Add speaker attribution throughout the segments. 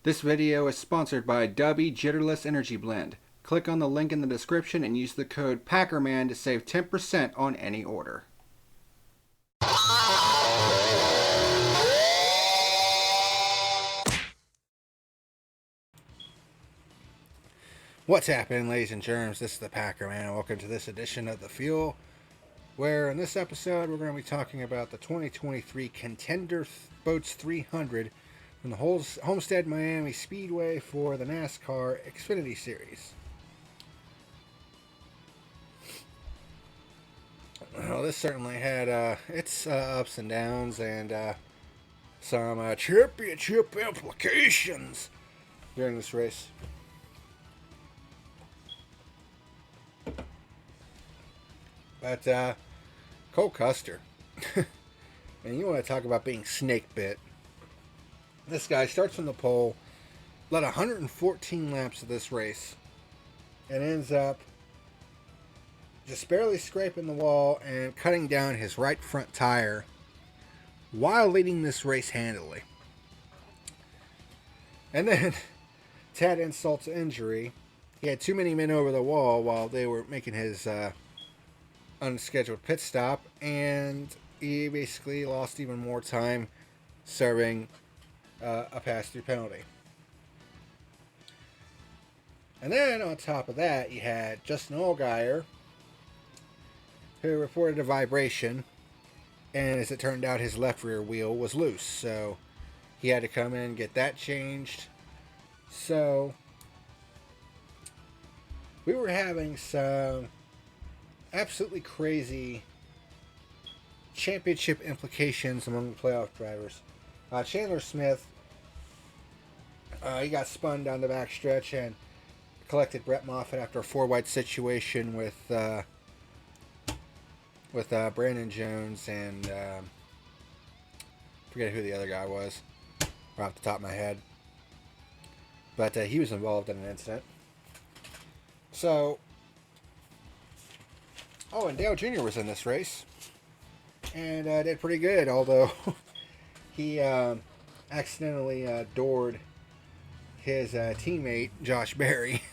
Speaker 1: This video is sponsored by Dubby Jitterless Energy Blend. Click on the link in the description and use the code PackerMan to save 10% on any order. What's happening, ladies and germs? This is the PackerMan, and welcome to this edition of The Fuel, where in this episode we're going to be talking about the 2023 Contender Boats 300 from the homestead-miami Speedway for the NASCAR Xfinity Series. Well, this certainly had its ups and downs and some championship implications during this race. But Cole Custer, and you want to talk about being snake bit. This guy starts from the pole, led 114 laps of this race, and ends up just barely scraping the wall and cutting down his right front tire while leading this race handily. And then, to add insult to injury, he had too many men over the wall while they were making his unscheduled pit stop, and he basically lost even more time serving a pass-through penalty. And then on top of that, you had Justin Allgaier, who reported a vibration, and as it turned out, his left rear wheel was loose, so he had to come in and get that changed. So we were having some absolutely crazy championship implications among the playoff drivers. Chandler Smith, he got spun down the backstretch and collected Brett Moffitt after a four-wide situation with Brandon Jones and forget who the other guy was right off the top of my head. But he was involved in an incident. So, and Dale Jr. was in this race and did pretty good, although he accidentally doored his teammate, Josh Berry,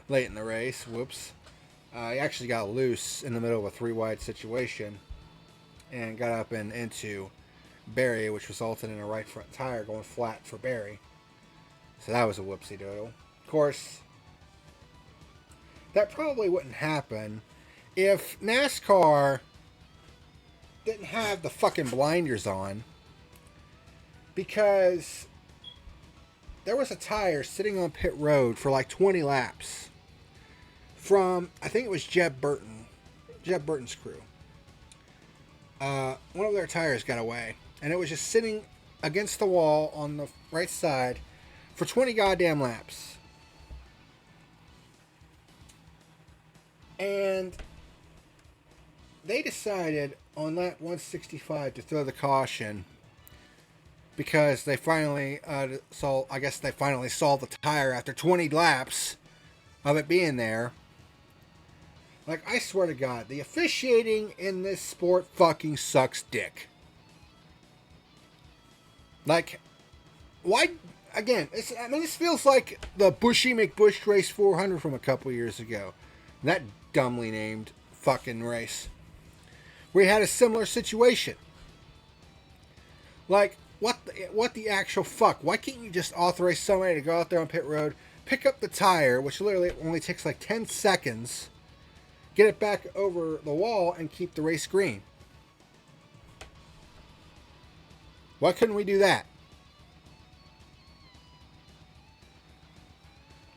Speaker 1: late in the race. Whoops. He actually got loose in the middle of a three-wide situation and got up and into Berry, which resulted in a right front tire going flat for Berry. So that was a whoopsie doodle. Of course, that probably wouldn't happen if NASCAR didn't have the fucking blinders on, because there was a tire sitting on pit road for like 20 laps from, I think it was Jeb Burton's crew. One of their tires got away, and it was just sitting against the wall on the right side for 20 goddamn laps. And they decided on lap 165 to throw the caution because they finally saw the tire after 20 laps of it being there. Like, I swear to God, the officiating in this sport fucking sucks dick. Like, why? Again, this feels like the Bushy McBush Race 400 from a couple years ago. That dumbly named fucking race. We had a similar situation. Like, what the actual fuck? Why can't you just authorize somebody to go out there on pit road, pick up the tire, which literally only takes like 10 seconds, get it back over the wall, and keep the race green? Why couldn't we do that?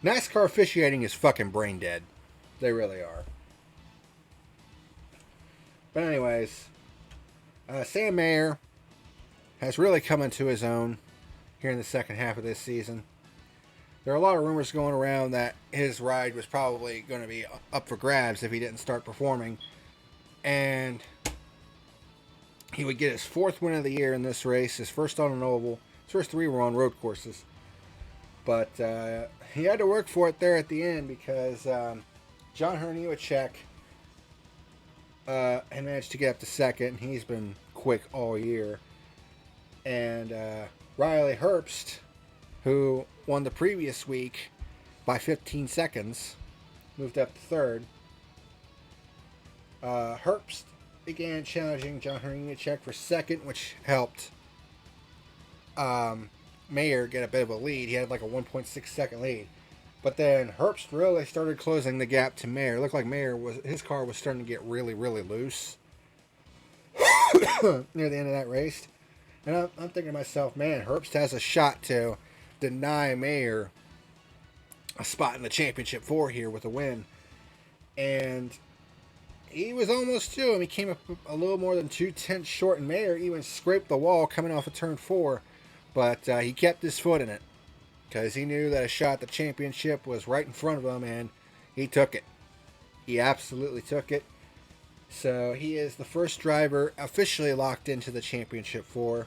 Speaker 1: NASCAR officiating is fucking brain dead. They really are. But anyways, Sam Mayer has really come into his own here in the second half of this season. There are a lot of rumors going around that his ride was probably going to be up for grabs if he didn't start performing. And he would get his fourth win of the year in this race, his first on an oval. His first three were on road courses. But he had to work for it there at the end because John Herniewicz had managed to get up to second. He's been quick all year. And Riley Herbst, who won the previous week by 15 seconds, moved up to third. Herbst began challenging John Hunter Nemechek for second, which helped Mayer get a bit of a lead. He had like a 1.6 second lead. But then Herbst really started closing the gap to Mayer. It looked like his car was starting to get really, really loose near the end of that race. And I'm thinking to myself, man, Herbst has a shot to deny Mayer a spot in the championship 4 here with a win. And he was almost to him. He came up a little more than 2/10 short, and Mayer even scraped the wall coming off of turn 4. But he kept his foot in it because he knew that a shot at the championship was right in front of him, and he took it. He absolutely took it. So he is the first driver officially locked into the championship 4,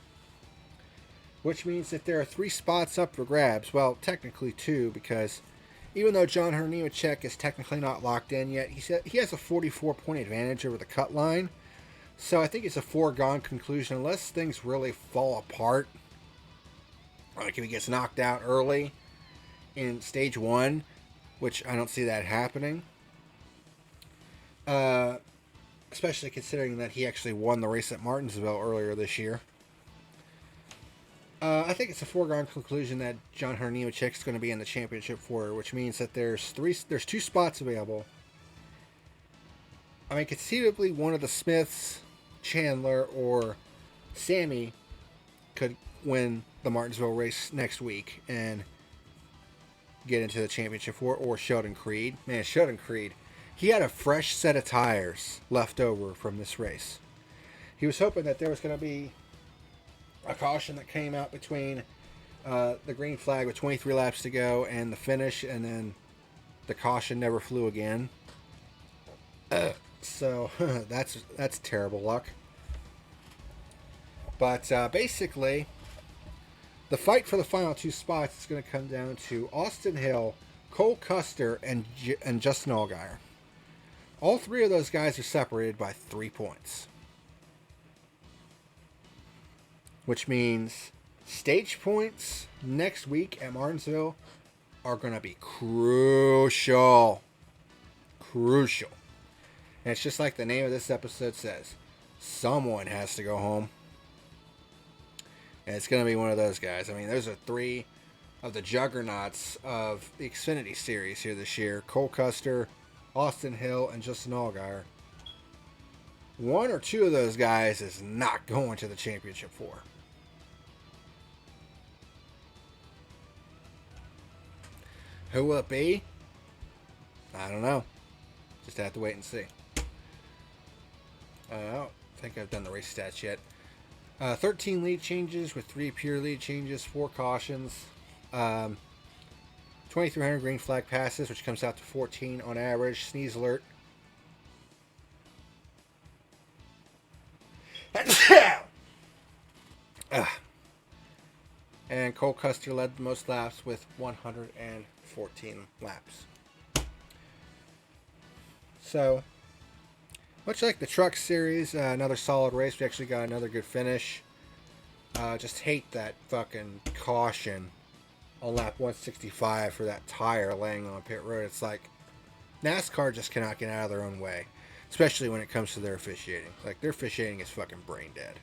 Speaker 1: which means that there are 3 spots up for grabs. Well, technically 2, because even though John Hunter Nemechek is technically not locked in yet, he has a 44-point advantage over the cut line. So I think it's a foregone conclusion unless things really fall apart. Like if he gets knocked out early in stage 1, which I don't see that happening. Especially considering that he actually won the race at Martinsville earlier this year. I think it's a foregone conclusion that John Hunter Nemechek is going to be in the championship 4, which means that there's 2 spots available. I mean, conceivably, one of the Smiths, Chandler, or Sammy could win the Martinsville race next week and get into the championship 4, or Sheldon Creed. Man, Sheldon Creed, he had a fresh set of tires left over from this race. He was hoping that there was going to be a caution that came out between the green flag with 23 laps to go and the finish, and then the caution never flew again. So that's terrible luck. But basically, the fight for the final 2 spots is going to come down to Austin Hill, Cole Custer, and Justin Allgaier. All 3 of those guys are separated by 3 points. Which means stage points next week at Martinsville are going to be crucial. Crucial. And it's just like the name of this episode says. Someone has to go home. And it's going to be one of those guys. I mean, those are 3 of the juggernauts of the Xfinity Series here this year. Cole Custer, Austin Hill, and Justin Allgaier. 1 or 2 of those guys is not going to the championship 4. Who will it be? I don't know. Just have to wait and see. I don't think I've done the race stats yet. 13 lead changes with 3 pure lead changes, 4 cautions. 2,300 green flag passes, which comes out to 14 on average. Sneeze alert. And Cole Custer led the most laps with 114 laps. So, much like the Truck Series, another solid race. We actually got another good finish. Just hate that fucking caution on lap 165 for that tire laying on pit road. It's like NASCAR just cannot get out of their own way, especially when it comes to their officiating. Like, their officiating is fucking brain dead.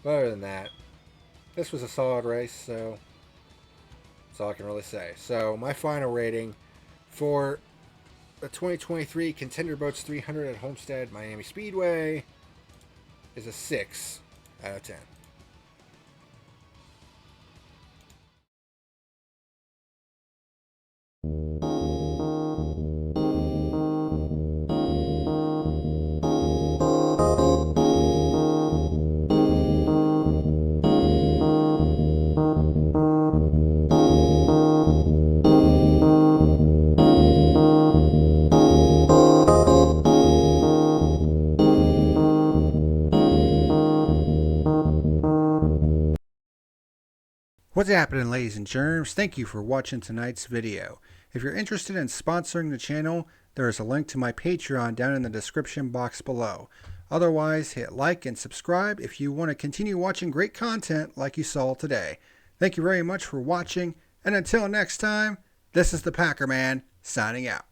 Speaker 1: But other than that, this was a solid race, so that's all I can really say. So my final rating for the 2023 Contender Boats 300 at Homestead-Miami Speedway is a 6 out of 10. What's happening, ladies and germs? Thank you for watching tonight's video. If you're interested in sponsoring the channel, there is a link to my Patreon down in the description box below. Otherwise, hit like and subscribe if you want to continue watching great content like you saw today. Thank you very much for watching. And until next time, this is the PackerMan signing out.